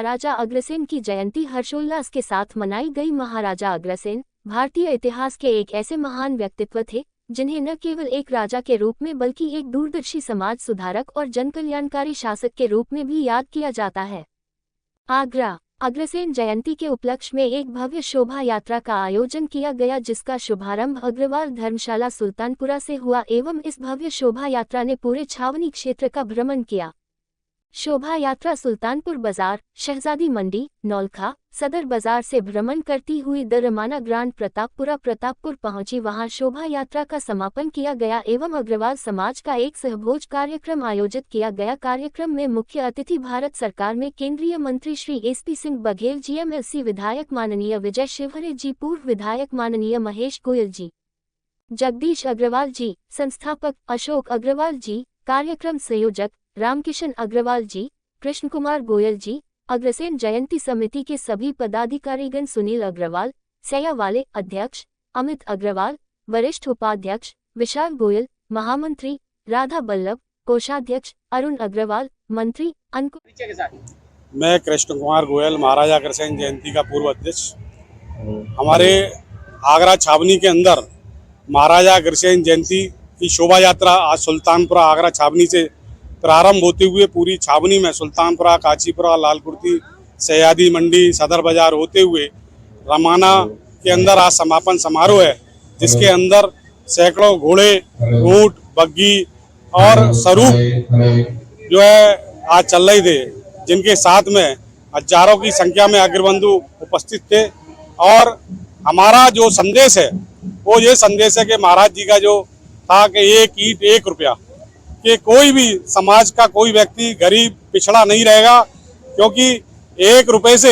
महाराजा अग्रसेन की जयंती हर्षोल्लास के साथ मनाई गई। महाराजा अग्रसेन भारतीय इतिहास के एक ऐसे महान व्यक्तित्व थे जिन्हें न केवल एक राजा के रूप में बल्कि एक दूरदर्शी समाज सुधारक और जनकल्याणकारी शासक के रूप में भी याद किया जाता है। आगरा अग्रसेन जयंती के उपलक्ष्य में एक भव्य शोभा यात्रा का आयोजन किया गया, जिसका शुभारंभ अग्रवाल धर्मशाला सुल्तानपुरा से हुआ एवं इस भव्य शोभा यात्रा ने पूरे छावनी क्षेत्र का भ्रमण किया। शोभा यात्रा सुल्तानपुर बाजार, शहजादी मंडी, नौलखा, सदर बाजार से भ्रमण करती हुई दरमाना ग्रांड प्रतापपुर पहुंची। वहां शोभा यात्रा का समापन किया गया एवं अग्रवाल समाज का एक सहभोज कार्यक्रम आयोजित किया गया। कार्यक्रम में मुख्य अतिथि भारत सरकार में केंद्रीय मंत्री श्री SP सिंह बघेल जी, MLC विधायक माननीय विजय शिवहरे जी, पूर्व विधायक माननीय महेश गोयल जी, जगदीश अग्रवाल जी, संस्थापक अशोक अग्रवाल जी, कार्यक्रम संयोजक रामकिशन अग्रवाल जी, कृष्ण कुमार गोयल जी, अग्रसेन जयंती समिति के सभी पदाधिकारीगण, सुनील अग्रवाल, सैया वाले अध्यक्ष, अमित अग्रवाल, वरिष्ठ उपाध्यक्ष, विशाल गोयल, महामंत्री, राधा बल्लभ, कोषाध्यक्ष, अरुण अग्रवाल, मंत्री मैं कृष्ण कुमार गोयल, महाराजा अग्रसेन जयंती का पूर्व अध्यक्ष। हमारे आगरा छावनी के अंदर महाराजा अग्रसेन जयंती की शोभा यात्रा आज सुल्तानपुरा आगरा छावनी से प्रारंभ होते हुए पूरी छावनी में सुल्तानपुरा, काचीपुरा, लालकुर्ती, सयादी मंडी, सदर बाजार होते हुए रमाना के अंदर आज समापन समारोह है, जिसके अंदर सैकड़ों घोड़े, ऊंट, बग्गी और स्वरूप जो है आज चल रहे थे, जिनके साथ में हजारों की संख्या में अग्रबंधु उपस्थित थे। और हमारा जो संदेश है वो ये संदेश है कि महाराज जी का जो था कि एक ईंट एक रुपया, कि कोई भी समाज का कोई व्यक्ति गरीब पिछड़ा नहीं रहेगा, क्योंकि एक रुपए से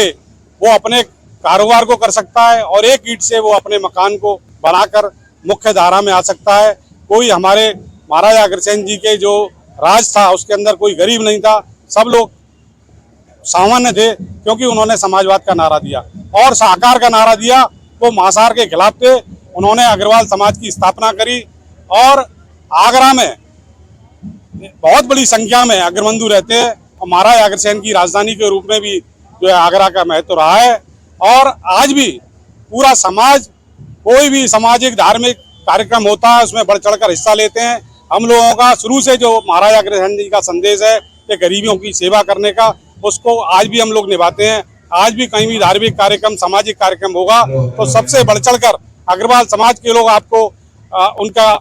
वो अपने कारोबार को कर सकता है और एक ईंट से वो अपने मकान को बनाकर मुख्य धारा में आ सकता है। कोई हमारे महाराजा अग्रसेन जी के जो राज था उसके अंदर कोई गरीब नहीं था, सब लोग सामान्य थे, क्योंकि उन्होंने समाजवाद का नारा दिया और साकार का नारा दिया। वो मांसाहार के खिलाफ थे। उन्होंने अग्रवाल समाज की स्थापना करी और आगरा में बहुत बड़ी संख्या में अग्रबंधु रहते हैं और महाराजा अग्रसेन की राजधानी के रूप में भी जो है आगरा का महत्व रहा है। और आज भी पूरा समाज, कोई भी सामाजिक धार्मिक कार्यक्रम होता है उसमें बढ़ चढ़कर हिस्सा लेते हैं। हम लोगों का शुरू से जो महाराजा अग्रसेन जी का संदेश है कि गरीबियों की सेवा करने का, उसको आज भी हम लोग निभाते हैं। आज भी कहीं भी धार्मिक कार्यक्रम, सामाजिक कार्यक्रम होगा तो सबसे बढ़ चढ़कर अग्रवाल समाज के लोग आपको उनका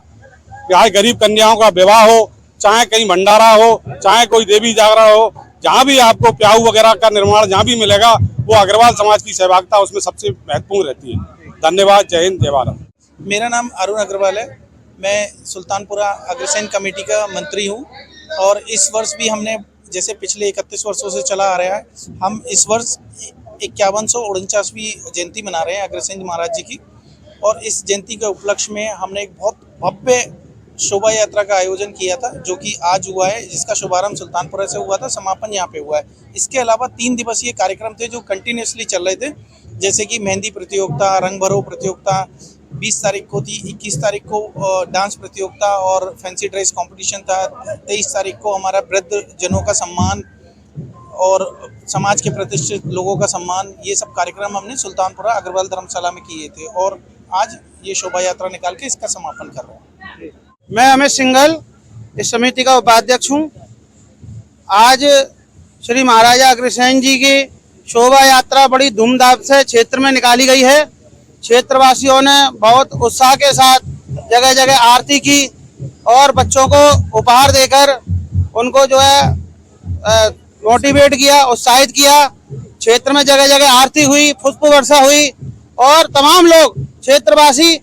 गरीब कन्याओं का विवाह हो, चाहे कहीं भंडारा हो, चाहे कोई देवी जागरण हो, जहाँ भी आपको प्याऊ वगैरह का निर्माण जहाँ भी मिलेगा, वो अग्रवाल समाज की सहभागिता उसमें सबसे महत्वपूर्ण रहती है। धन्यवाद। जय हिंद, जय भारत। मेरा नाम अरुण अग्रवाल है। मैं सुल्तानपुरा अग्रसेन कमेटी का मंत्री हूँ और इस वर्ष भी हमने, जैसे पिछले 31 वर्षों से चला आ रहा है, हम इस वर्ष 5149वीं जयंती मना रहे हैं अग्रसेन महाराज जी की। और इस जयंती के उपलक्ष्य में हमने एक बहुत भव्य शोभा यात्रा का आयोजन किया था, जो कि आज हुआ है, जिसका शुभारंभ सुल्तानपुरा से हुआ था, समापन यहाँ पे हुआ है। इसके अलावा 3 दिवसीय कार्यक्रम थे जो कंटिन्यूसली चल रहे थे, जैसे कि मेहंदी प्रतियोगिता, रंग भरो प्रतियोगिता 20 तारीख को थी, 21 तारीख को डांस प्रतियोगिता और फैंसी ड्रेस कंपटीशन था, 23 तारीख को हमारा वृद्ध जनों का सम्मान और समाज के प्रतिष्ठित लोगों का सम्मान, ये सब कार्यक्रम हमने सुल्तानपुरा अग्रवाल धर्मशाला में किए थे और आज ये शोभा यात्रा निकाल के इसका समापन कर रहे हैं। मैं अमित सिंघल इस समिति का उपाध्यक्ष हूँ। आज श्री महाराजा अग्रसेन जी की शोभा यात्रा बड़ी धूमधाम से क्षेत्र में निकाली गई है। क्षेत्रवासियों ने बहुत उत्साह के साथ जगह जगह आरती की और बच्चों को उपहार देकर उनको जो है मोटिवेट किया, उत्साहित किया। क्षेत्र में जगह जगह आरती हुई, पुष्प वर्षा हुई और तमाम लोग क्षेत्रवासी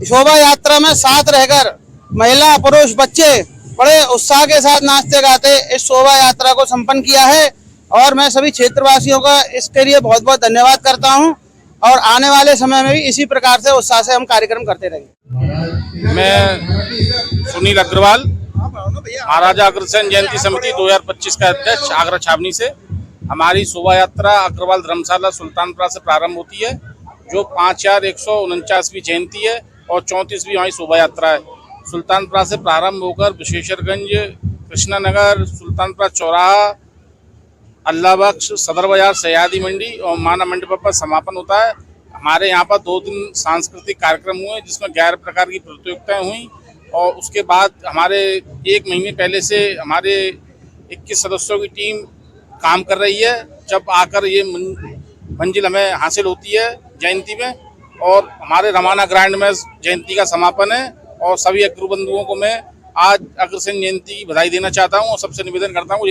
शोभा यात्रा में साथ रहकर महिला, पुरुष, बच्चे बड़े उत्साह के साथ नाचते गाते इस शोभा यात्रा को संपन्न किया है और मैं सभी क्षेत्रवासियों का इसके लिए बहुत बहुत धन्यवाद करता हूं और आने वाले समय में भी इसी प्रकार से उत्साह से हम कार्यक्रम करते रहेंगे। मैं सुनील अग्रवाल, महाराजा अग्रसेन जयंती समिति 2025 का अध्यक्ष, आगरा छावनी से। हमारी शोभा यात्रा अग्रवाल धर्मशाला सुल्तानपुरा से प्रारंभ होती है, जो 5149वीं जयंती है और 34वीं हमारी शोभा यात्रा है। सुल्तानपुरा से प्रारंभ होकर विशेषरगंज, कृष्णा नगर, सुल्तानपुरा चौराहा, अल्लाह बख्श, सदर बाजार, सयादी मंडी और माना मंडप पर समापन होता है। हमारे यहाँ पर 2 दिन सांस्कृतिक कार्यक्रम हुए जिसमें 11 प्रकार की प्रतियोगिताएं हुई और उसके बाद हमारे 1 महीने पहले से हमारे 21 सदस्यों की टीम काम कर रही है। जब आकर ये मंजिल हमें हासिल होती है जयंती में, और हमारे रमाना ग्रांड में जयंती का समापन है। और सभी अग्र बंधुओं को मैं आज अग्रसेन जयंती की बधाई देना चाहता हूँ और सबसे निवेदन करता हूँ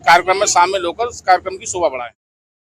कार्यक्रम में शामिल होकर इस कार्यक्रम की शोभा बढ़ाएं।